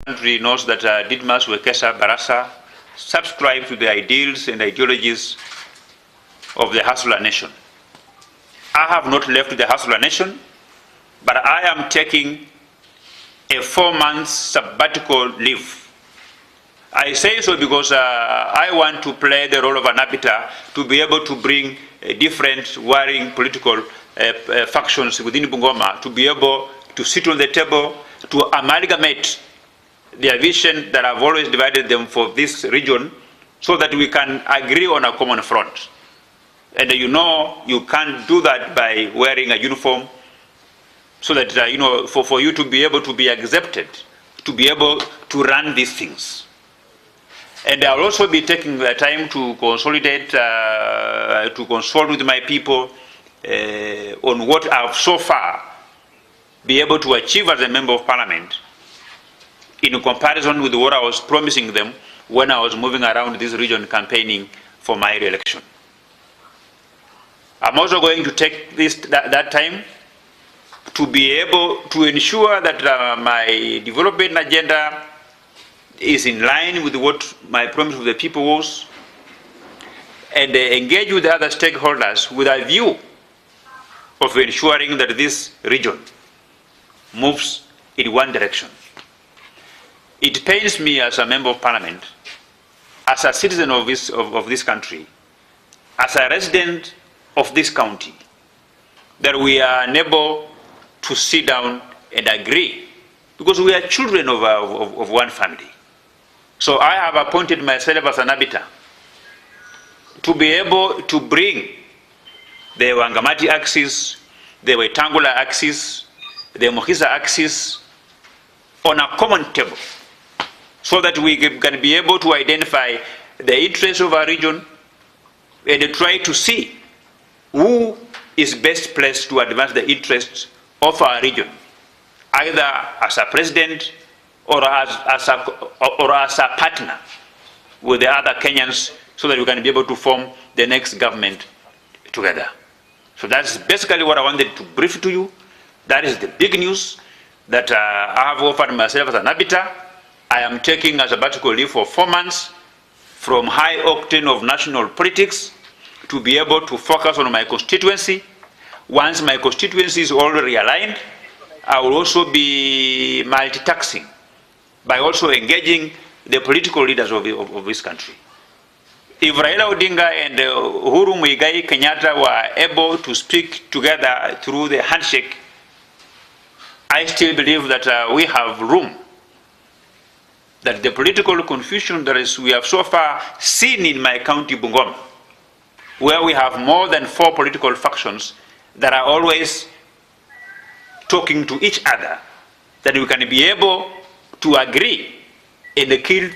country knows that Didmus, Wekesa, Barasa subscribe to the ideals and ideologies of the Hustler Nation. I have not left the Hustler Nation, but I am taking a 4-month sabbatical leave. I say so because I want to play the role of an arbiter to be able to bring different warring political factions within Bungoma to be able to sit on the table, to amalgamate their vision that have always divided them for this region so that we can agree on a common front. And you can't do that by wearing a uniform so that, for you to be able to be accepted, to be able to run these things. And I'll also be taking the time to consolidate, to consult with my people on what I've so far been able to achieve as a member of parliament in comparison with what I was promising them when I was moving around this region campaigning for my re-election. I'm also going to take that time to be able to ensure that my development agenda is in line with what my promise to the people was, and engage with the other stakeholders with a view of ensuring that this region moves in one direction. It pains me as a member of parliament, as a citizen of this country, as a resident of this county, that we are unable to sit down and agree, because we are children of one family. So I have appointed myself as an arbiter to be able to bring the Wangamati axis, the Wetangula axis, the Muhisa axis on a common table, so that we can be able to identify the interests of our region and try to see who is best placed to advance the interests of our region, either as a president or as a partner with the other Kenyans, so that we can be able to form the next government together. So that's basically what I wanted to brief to you. That is the big news that I have offered myself as an arbiter. I am taking a sabbatical leave for 4 months from high octane of national politics to be able to focus on my constituency. Once my constituency is all realigned, I will also be multitasking by also engaging the political leaders of this country. If Raila Odinga and Uhuru Muigai Kenyatta were able to speak together through the handshake, I still believe that we have room, that the political confusion that we have so far seen in my county, Bungoma, where we have more than 4 political factions that are always talking to each other, that we can be able to agree and kill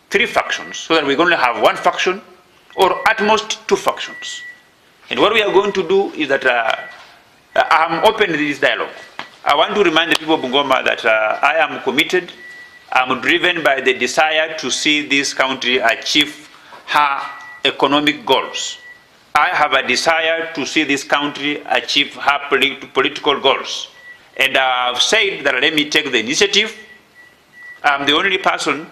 3 factions, so that we only have 1 faction or at most 2 factions. And what we are going to do is that I'm open to this dialogue. I want to remind the people of Bungoma that I am committed. I'm driven by the desire to see this country achieve her economic goals. I have a desire to see this country achieve her political goals. And I've said that let me take the initiative. I'm the only person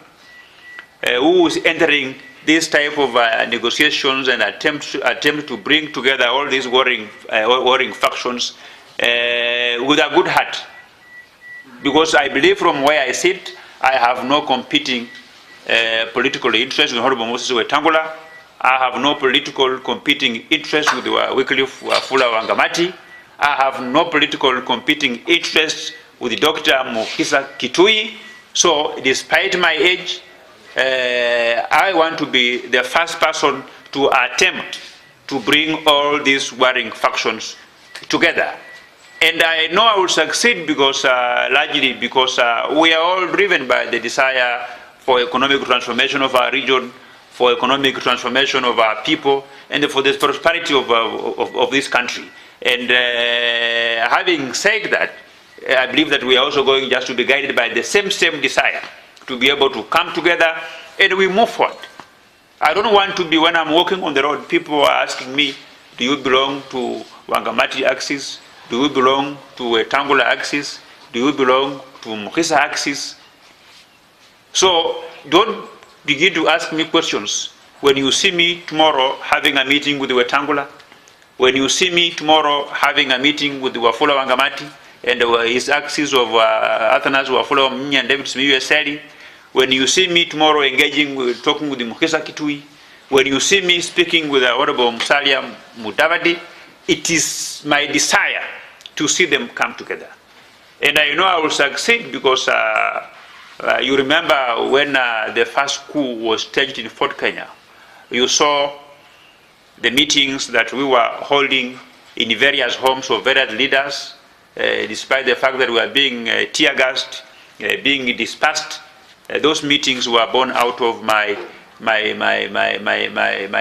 who is entering this type of negotiations and attempt to bring together all these warring factions with a good heart. Because I believe from where I sit, I have no competing political interests with Honorable Moses Wetangula. I have no political competing interests with Wycliffe Wafula Wangamati. I have no political competing interests with Dr. Muhisa Kitui. So despite my age, I want to be the first person to attempt to bring all these warring factions together. And I know I will succeed because, largely because we are all driven by the desire for economic transformation of our region, for economic transformation of our people, and for the prosperity of this country. And having said that, I believe that we are also going just to be guided by the same desire to be able to come together and we move forward. I don't want to be, when I'm walking on the road, people are asking me, do you belong to Wangamati axis? Do you belong to a Tangula axis? Do you belong to Muhisa axis? So don't begin to ask me questions when you see me tomorrow having a meeting with Wetangula, when you see me tomorrow having a meeting with Wafula Wangamati and his axis of Athanas Wafula Mnya and David Smiyu, when you see me tomorrow talking with Mukisa Kitui, when you see me speaking with Honorable Musalia Mudavadi, it is my desire to see them come together. And I know I will succeed because you remember when the first coup was staged in Fort Kenya, you saw the meetings that we were holding in various homes of various leaders, despite the fact that we were being tear gassed, being dispersed. Those meetings were born out of my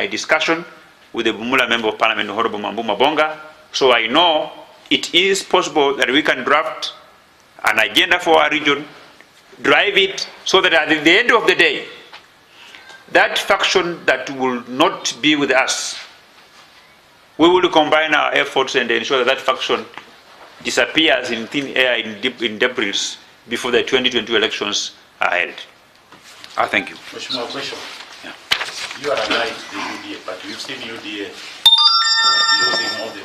discussion with the Bumula Member of Parliament, Honorable Mambu Mabonga. So I know it is possible that we can draft an agenda for our region, drive it, so that at the end of the day, that faction that will not be with us, we will combine our efforts and ensure that that faction disappears in thin air, in debris, before the 2022 elections are held. Thank you. Question. You are aligned to the UDA, but we've seen UDA using all the